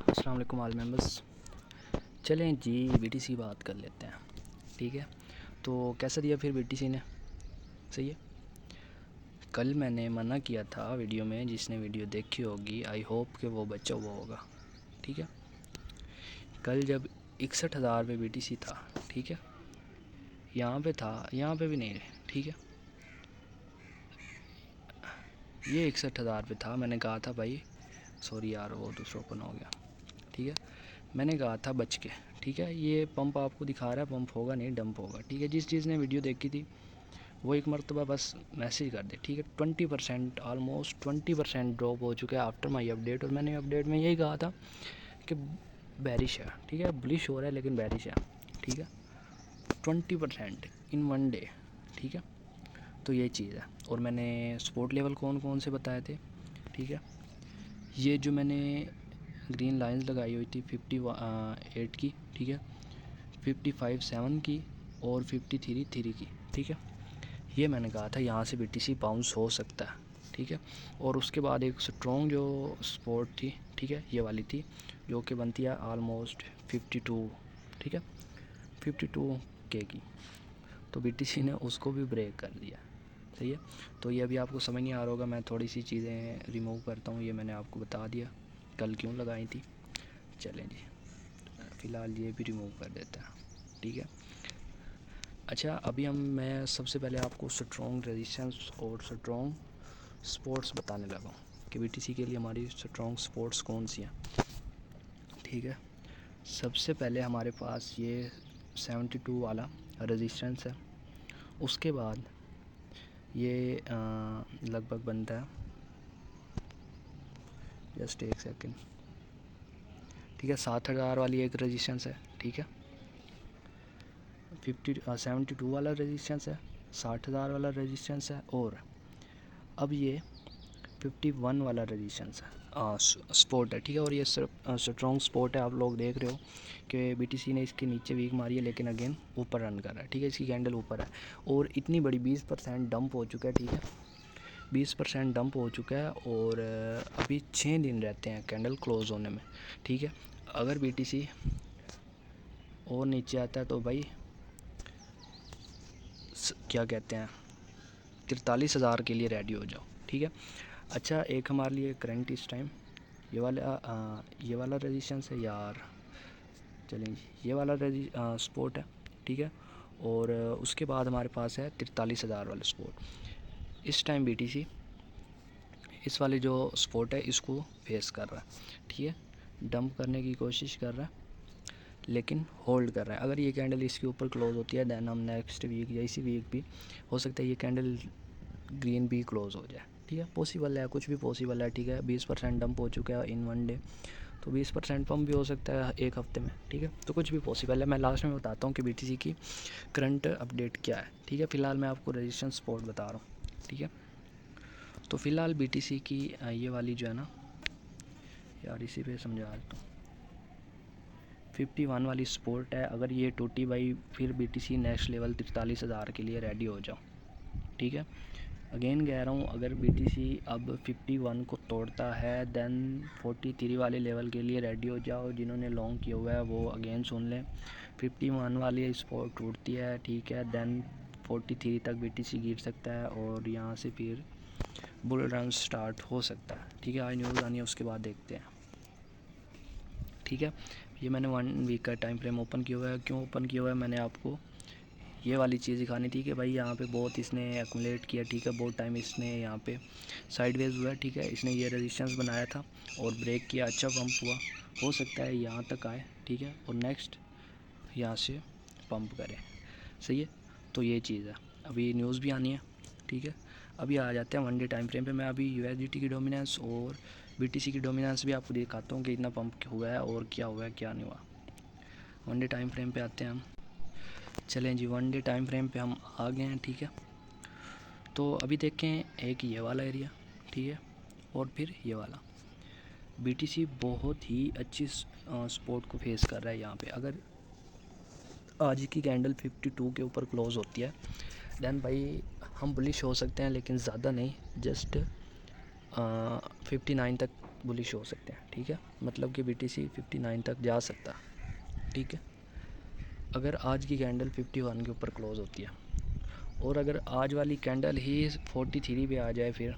अस्सलाम वालेकुम all members. चलें जी बीटीसी बात कर लेते हैं। ठीक है, तो कैसा दिया फिर बीटीसी ने? सही है। कल मैंने मना किया था वीडियो में, जिसने वीडियो देखी होगी आई होप कि वो बचा हुआ होगा। ठीक है, कल जब 61,000 पे बीटीसी था, ठीक है, यहाँ पे था, यहाँ पे भी नहीं, ठीक है, ये 61,000 पे था। मैंने कहा था भाई सॉरी यार वो दूसरा ओपन हो गया। ठीक है, मैंने कहा था बच के। ठीक है, ये पंप आपको दिखा रहा है, पंप होगा नहीं, डंप होगा। ठीक है, जिस चीज़ ने वीडियो देखी थी वो एक मरतबा बस मैसेज कर दे। ठीक है, 20% ऑलमोस्ट 20% ड्रॉप हो चुका है आफ्टर माई अपडेट। और मैंने अपडेट में यही कहा था कि बैरिश है। ठीक है, बुलिश हो रहा है लेकिन बैरिश है। ठीक है, 20% इन वन डे। ठीक है, तो ये चीज़ है। और मैंने सपोर्ट लेवल कौन कौन से बताए थे? ठीक है, ये जो मैंने ग्रीन लाइंस लगाई हुई थी 58 की, ठीक है, 55 7 की और 53 3 की। ठीक है, ये मैंने कहा था यहाँ से बीटीसी बाउंस हो सकता है। ठीक है, और उसके बाद एक स्ट्रॉन्ग जो सपोर्ट थी, ठीक है, ये वाली थी जो कि बनती है ऑलमोस्ट 52। ठीक है, 52 के की, तो बीटीसी ने उसको भी ब्रेक कर दिया। सही है, तो ये अभी आपको समझ नहीं आ रहा होगा, मैं थोड़ी सी चीज़ें रिमूव करता हूँ। ये मैंने आपको बता दिया कल क्यों लगाई थी। चलें जी, फ़िलहाल ये भी रिमूव कर देते हैं। ठीक है, अच्छा अभी मैं सबसे पहले आपको स्ट्रॉन्ग रेजिस्टेंस और स्ट्रॉन्ग स्पोर्ट्स बताने लगा हूँ कि बीटीसी के लिए हमारी स्ट्रॉन्ग स्पोर्ट्स कौन सी हैं। ठीक है, सबसे पहले हमारे पास ये 72 वाला रेजिस्टेंस है। उसके बाद ये लगभग बनता है, जस्ट एक सेकेंड। ठीक है, 7,000 वाली एक रेजिस्टेंस है। ठीक है, 72 वाला रेजिस्टेंस है, 60,000 वाला रेजिस्टेंस है, और अब ये 51 वाला रेजिस्टेंस है, स्पोर्ट है। ठीक है, और ये स्ट्रॉन्ग स्पोर्ट है। आप लोग देख रहे हो कि बीटीसी ने इसके नीचे वीक मारी है लेकिन अगेन ऊपर रन कर रहा है। ठीक है, इसकी कैंडल ऊपर है और इतनी बड़ी 20% डंप हो चुका है। ठीक है, 20% डंप हो चुका है और अभी 6 दिन रहते हैं कैंडल क्लोज़ होने में। ठीक है, अगर बीटीसी और नीचे आता है तो भाई क्या कहते हैं 43,000 के लिए रेडी हो जाओ। ठीक है, अच्छा एक हमारे लिए करंट इस टाइम ये वाला रेजिस्टेंस है यार। चलें जी, ये वाला स्पोर्ट है। ठीक है, और उसके बाद हमारे पास है 43,000 वाला स्पोर्ट। इस टाइम बीटीसी इस वाले जो स्पोर्ट है इसको फेस कर रहा है। ठीक है, डंप करने की कोशिश कर रहा है लेकिन होल्ड कर रहा है। अगर ये कैंडल इसके ऊपर क्लोज होती है दैन हम नेक्स्ट वीक या इसी वीक भी हो सकता है ये कैंडल ग्रीन भी क्लोज हो जाए। ठीक है, पॉसिबल है, कुछ भी पॉसिबल है। ठीक है, 20% डंप हो चुका है इन वन डे, तो 20% पंप भी हो सकता है एक हफ्ते में। ठीक है, तो कुछ भी पॉसिबल है। मैं लास्ट में बताता हूँ कि बीटीसी की करंट अपडेट क्या है। ठीक है, फ़िलहाल मैं आपको रेजिस्टेंस सपोर्ट बता रहा हूँ। ठीक है, तो फ़िलहाल बीटीसी की ये वाली जो है ना यार, इसी पे समझा देता हूँ, 51 वाली सपोर्ट है। अगर ये टूटी भाई फिर बीटीसी नेक्स्ट लेवल 43,000 के लिए रेडी हो जाओ। ठीक है, अगेन कह रहा हूँ, अगर बीटीसी अब 51 को तोड़ता है दैन 43 वाले लेवल के लिए रेडी हो जाओ। जिन्होंने लॉन्ग किया हुआ है वो अगेन सुन लें, 51 वाली स्पोर्ट टूटती है, ठीक है, दैन 43 तक बीटीसी गिर सकता है और यहाँ से फिर बुल रन स्टार्ट हो सकता है। ठीक है, आज न्यूज़ आनी है उसके बाद देखते हैं। ठीक है, ये मैंने 1 वीक का टाइम फ्रेम ओपन किया हुआ है। क्यों ओपन किया हुआ है? मैंने आपको ये वाली चीज़ दिखानी थी कि भाई यहाँ पे बहुत इसने एक्यूमुलेट किया। ठीक है, बहुत टाइम इसने यहाँ पे साइडवेज हुआ। ठीक है, इसने ये रेजिस्टेंस बनाया था और ब्रेक किया, अच्छा पंप हुआ, हो सकता है यहाँ तक आए। ठीक है, और नेक्स्ट यहाँ से पंप करें। सही है, तो ये चीज़ है। अभी न्यूज़ भी आनी है। ठीक है, अभी आ जाते हैं वन डे टाइम फ्रेम पे। मैं अभी यूएसडीटी की डोमिनेंस और बीटीसी की डोमिनेंस भी आपको दिखाता हूँ कि इतना पंप हुआ है और क्या हुआ है क्या नहीं हुआ। वन डे टाइम फ्रेम पे आते हैं हम। चलें जी, वन डे टाइम फ्रेम पे हम आ गए हैं। ठीक है, तो अभी देखें एक ये वाला एरिया, ठीक है, और फिर ये वाला। बीटीसी बहुत ही अच्छी सपोर्ट को फेस कर रहा है यहाँ पे। अगर आज की कैंडल 52 के ऊपर क्लोज होती है दैन भाई हम बुलिश हो सकते हैं लेकिन ज़्यादा नहीं, जस्ट 59 तक बुलिश हो सकते हैं, ठीक है। मतलब कि BTC 59 तक जा सकता है, ठीक है। अगर आज की कैंडल 51 के ऊपर क्लोज़ होती है और अगर आज वाली कैंडल ही 43 पे आ जाए फिर,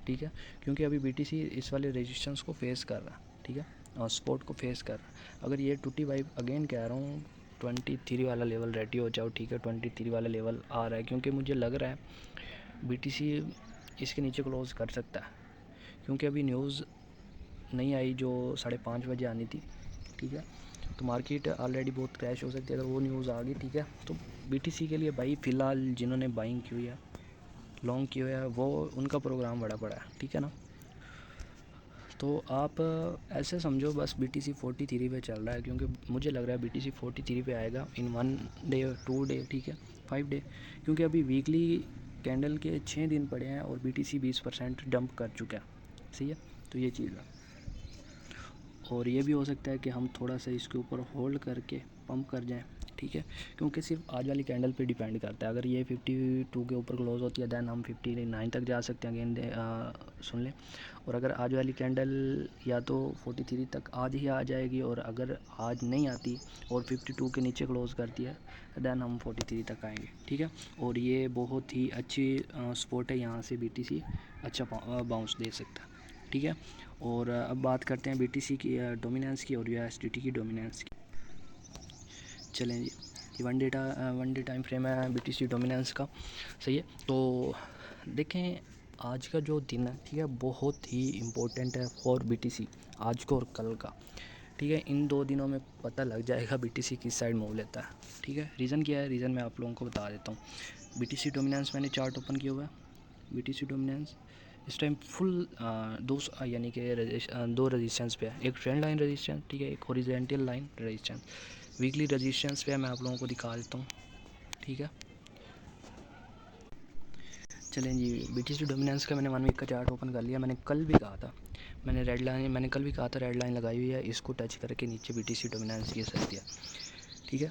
ठीक है, क्योंकि अभी BTC इस वाले रेजिस्टेंस को फेस कर रहा है, ठीक है, और सपोर्ट को फेस कर रहा है। अगर ये टूटी भाई, अगेन कह रहा हूँ 23 वाला लेवल रेडी हो जाओ, ठीक है। 23 वाला लेवल आ रहा है, क्योंकि मुझे लग रहा है BTC इसके नीचे क्लोज़ कर सकता है, क्योंकि अभी न्यूज़ नहीं आई जो 5:30 बजे आनी थी, ठीक है। तो मार्केट ऑलरेडी बहुत क्रैश हो सकती है अगर वो न्यूज़ आ गई, ठीक है। तो BTC के लिए भाई फ़िलहाल जिन्होंने बाइंग की हुई है, लॉन्ग की हुई है, वो उनका प्रोग्राम बड़ा पड़ा है, ठीक है ना। तो आप ऐसे समझो बस BTC 43 पे चल रहा है, क्योंकि मुझे लग रहा है BTC 43 पे आएगा इन 1 डे 2 डे, ठीक है, 5 डे, क्योंकि अभी वीकली कैंडल के 6 दिन पड़े हैं और BTC 20% डंप कर चुका है, सही है। तो ये चीज़ है, और ये भी हो सकता है कि हम थोड़ा सा इसके ऊपर होल्ड करके पंप कर जाएं, ठीक है, क्योंकि सिर्फ आज वाली कैंडल पे डिपेंड करता है। अगर ये 52 के ऊपर क्लोज होती है दैन हम 59 तक जा सकते हैं, अगेन सुन लें। और अगर आज वाली कैंडल या तो 43 तक आज ही आ जाएगी, और अगर आज नहीं आती और 52 के नीचे क्लोज़ करती है दैन हम 43 तक आएंगे, ठीक है। और ये बहुत ही अच्छी स्पॉट है, यहाँ से BTC अच्छा बाउंस दे सकता है, ठीक है। और अब बात करते हैं BTC की डोमिनेंस की और USDT की डोमिनेंस की। चलें जी, ये वन डे टाइम फ्रेम है BTC डोमिनेंस का, सही है। तो देखें आज का जो दिन है, ठीक है, बहुत ही इम्पोर्टेंट है फॉर BTC, आज को और कल का, ठीक है। इन 2 दिनों में पता लग जाएगा BTC किस साइड मूव लेता है, ठीक है। रीज़न क्या है, रीज़न मैं आप लोगों को बता देता हूँ। BTC डोमिनेंस मैंने चार्ट ओपन किया हुआ है, BTC डोमिनेंस इस टाइम फुल यानी कि 2 रेजिस्टेंस पे है, एक ट्रेंड लाइन रेजिस्टेंस, ठीक है, एक horizontal line resistance. Weekly resistance पे मैं आप लोगों को दिखा देता हूँ, ठीक है। चलें जी, BTC डोमिनेंस का मैंने 1 वीक का चार्ट ओपन कर लिया। मैंने कल भी कहा था रेड लाइन लगाई हुई है, इसको टच करके नीचे BTC डोमिनेंस गिर सकती है, ठीक है।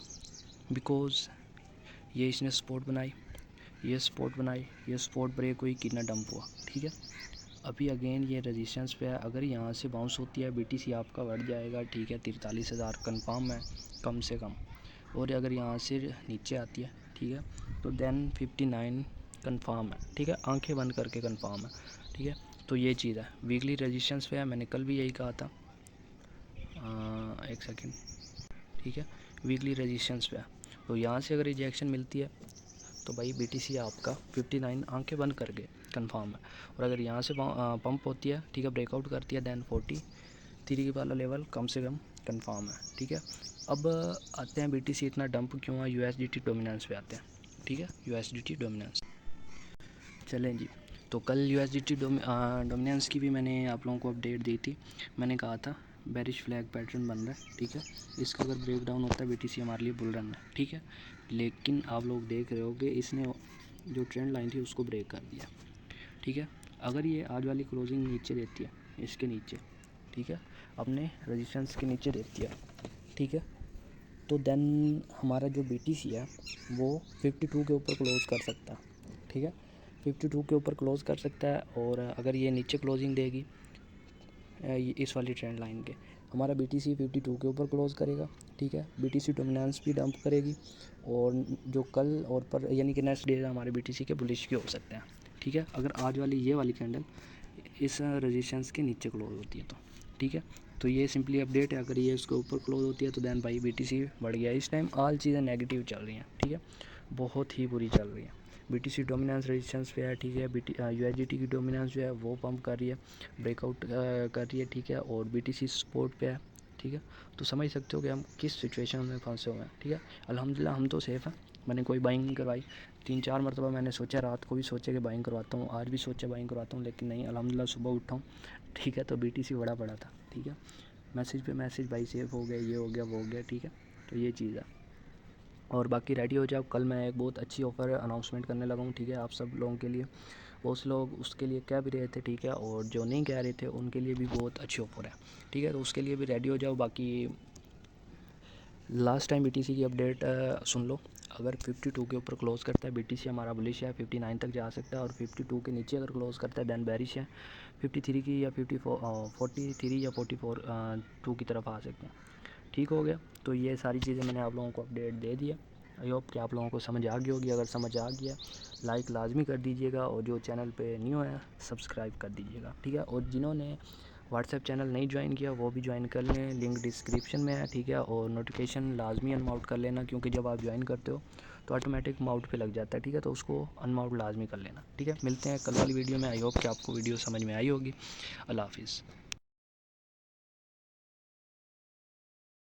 बिकॉज ये इसने स्पॉट बनाई, ये स्पॉट ब्रेक हुई, कितना डंप हुआ, ठीक है। अभी अगेन ये रेजिस्टेंस पे है, अगर यहाँ से बाउंस होती है BTC आपका बढ़ जाएगा, ठीक है, 43,000 कन्फर्म है कम से कम। और अगर यहाँ से नीचे आती है, ठीक है, तो देन 59 कन्फर्म है, ठीक है, आंखें बंद करके कन्फर्म है, ठीक है। तो ये चीज़ है, वीकली रेजिस्टेंस पे है, मैंने कल भी यही कहा था, एक सेकेंड, ठीक है, वीकली रेजिस्टेंस पे है। तो यहाँ से अगर रिजेक्शन मिलती है तो भाई BTC आपका 59 आंखें बंद करके कंफर्म है। और अगर यहाँ से पंप होती है, ठीक है, ब्रेकआउट करती है, दैन 43 वाला लेवल कम से कम कंफर्म है, ठीक है। अब आते हैं BTC इतना डंप क्यों है, USDT डोमिनेंस पे आते हैं, ठीक है, USDT डोमिनेंस। चलें जी, तो कल USDT डोमिनेंस की भी मैंने आप लोगों को अपडेट दी थी। मैंने कहा था बेरिश फ्लैग पैटर्न बन रहा है, ठीक है, इसका अगर ब्रेक डाउन होता है BTC हमारे लिए बुल रन है, ठीक है। लेकिन आप लोग देख रहे हो कि इसने जो ट्रेंड लाइन थी उसको ब्रेक कर दिया, ठीक है। अगर ये आज वाली क्लोजिंग नीचे देती है, इसके नीचे, ठीक है, अपने रेजिस्टेंस के नीचे देती है, ठीक है, तो देन हमारा जो BTC है वो 52 के ऊपर क्लोज़ कर सकता है, ठीक है, 52 के ऊपर क्लोज़ कर सकता है। और अगर ये नीचे क्लोजिंग देगी इस वाली ट्रेंड लाइन के, हमारा BTC 52 के ऊपर क्लोज़ करेगा, ठीक है, BTC डोमिनेंस भी डंप करेगी, और जो कल और पर यानी कि नेक्स्ट डे हमारे BTC के बुलिश के हो सकते हैं, ठीक है, अगर आज वाली ये वाली कैंडल इस रेजिस्टेंस के नीचे क्लोज होती है तो, ठीक है। तो ये सिंपली अपडेट है, अगर ये इसके ऊपर क्लोज होती है तो दैन भाई BTC बढ़ गया। इस टाइम ऑल चीज़ें नेगेटिव चल रही हैं, ठीक है, बहुत ही बुरी चल रही हैं। BTC डोमिनेंस रेजिस्टेंस पे है, ठीक है, USDT की डोमिनेंस जो है वो पंप कर रही है, ब्रेकआउट कर रही है, ठीक है, और BTC सपोर्ट पे है, ठीक है। तो समझ सकते हो कि हम किस सिचुएशन में फंसे हुए हैं, ठीक है। अल्हम्दुलिल्लाह हम तो सेफ़ हैं, मैंने कोई बाइंग नहीं करवाई। 3-4 मरतबा मैंने सोचा, रात को भी सोचा कि बाइंग करवाता हूँ, आज भी सोचा बाइंग करवाता हूँ, लेकिन नहीं, अल्हम्दुलिल्लाह सुबह उठा हूँ, ठीक है, तो BTC बड़ा पड़ा था, ठीक है, मैसेज पे मैसेज, भाई सेफ हो गया, ये हो गया, वो हो गया, ठीक है। तो ये चीज़ है, और बाकी रेडी हो जाओ, कल मैं एक बहुत अच्छी ऑफ़र अनाउंसमेंट करने लगा हूँ, ठीक है, आप सब लोगों के लिए। बहुत से लोग उसके लिए कह भी रहे थे, ठीक है, और जो नहीं कह रहे थे उनके लिए भी बहुत अच्छी ऑफ़र है, ठीक है, तो उसके लिए भी रेडी हो जाओ। बाकी लास्ट टाइम BTC की अपडेट सुन लो, अगर 52 के ऊपर क्लोज़ करता है BTC हमारा बुलिश है, 59 तक जा सकता है, और 52 के नीचे अगर क्लोज़ करता है दैन बेरिश है, 53 की या 43 या 44 2 की तरफ आ सकते हैं। ठीक हो गया। तो ये सारी चीज़ें मैंने आप लोगों को अपडेट दे दिया। आई होप कि आप लोगों को समझ आ गई होगी। अगर समझ आ गया लाइक लाजमी कर दीजिएगा, और जो चैनल पे न्यू है सब्सक्राइब कर दीजिएगा, ठीक है। और जिन्होंने व्हाट्सएप चैनल नहीं ज्वाइन किया वो भी ज्वाइन कर लें, लिंक डिस्क्रिप्शन में है, ठीक है। और नोटिफिकेशन लाजमी अनमाउंट कर लेना, क्योंकि जब आप ज्वाइन करते हो तो ऑटोमेटिक माउट पे लग जाता है, ठीक है। तो उसको अनमाउट लाजमी कर लेना, ठीक है। मिलते हैं कल वाली वीडियो में। आई होप कि आपको वीडियो समझ में आई होगी। अल्लाह हाफिज़।